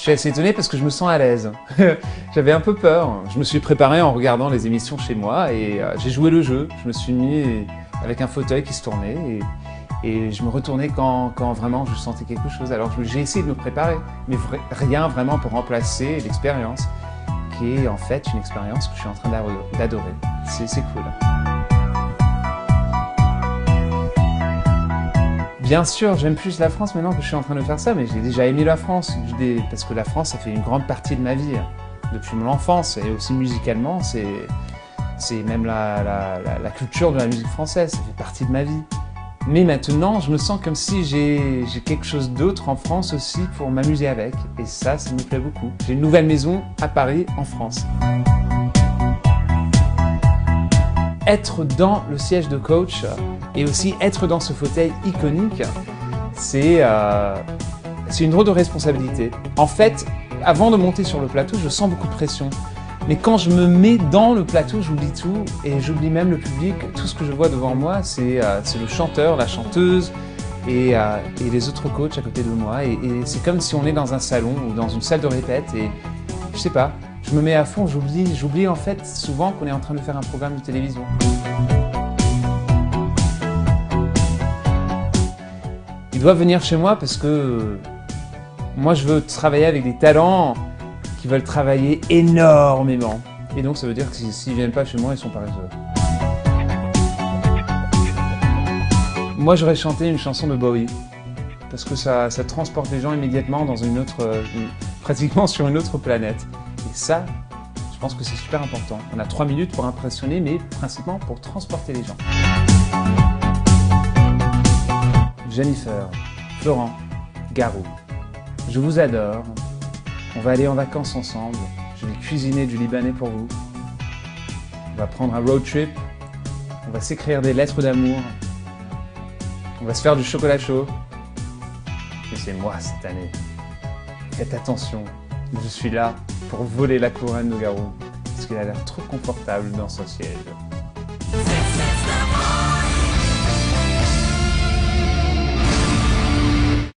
suis assez étonné parce que je me sens à l'aise. J'avais un peu peur. Je me suis préparé en regardant les émissions chez moi et j'ai joué le jeu. Je me suis mis avec un fauteuil qui se tournait et je me retournais quand vraiment je sentais quelque chose. Alors j'ai essayé de me préparer, mais rien vraiment pour remplacer l'expérience, qui est en fait une expérience que je suis en train d'adorer. C'est cool. Bien sûr, j'aime plus la France maintenant que je suis en train de faire ça, mais j'ai déjà aimé la France, parce que la France, ça fait une grande partie de ma vie, depuis mon enfance, et aussi musicalement, c'est même la culture de la musique française, ça fait partie de ma vie. Mais maintenant, je me sens comme si j'ai quelque chose d'autre en France aussi pour m'amuser avec, et ça me plaît beaucoup. J'ai une nouvelle maison à Paris, en France. Être dans le siège de coach et aussi être dans ce fauteuil iconique, c'est une drôle de responsabilité. En fait, avant de monter sur le plateau, je sens beaucoup de pression. Mais quand je me mets dans le plateau, j'oublie tout et j'oublie même le public. Tout ce que je vois devant moi, c'est le chanteur, la chanteuse et les autres coachs à côté de moi. Et c'est comme si on est dans un salon ou dans une salle de répète et je sais pas. Je me mets à fond, j'oublie en fait souvent qu'on est en train de faire un programme de télévision. Ils doivent venir chez moi parce que moi je veux travailler avec des talents qui veulent travailler énormément. Et donc ça veut dire que s'ils viennent pas chez moi, ils sont paresseux. Moi j'aurais chanté une chanson de Bowie parce que ça transporte les gens immédiatement dans une autre, pratiquement sur une autre planète. Et ça, je pense que c'est super important. On a 3 minutes pour impressionner, mais principalement pour transporter les gens. Jennifer, Florent, Garou, je vous adore. On va aller en vacances ensemble. Je vais cuisiner du libanais pour vous. On va prendre un road trip. On va s'écrire des lettres d'amour. On va se faire du chocolat chaud. Et c'est moi cette année. Faites attention. Je suis là pour voler la couronne de Garou, parce qu'il a l'air trop confortable dans son siège.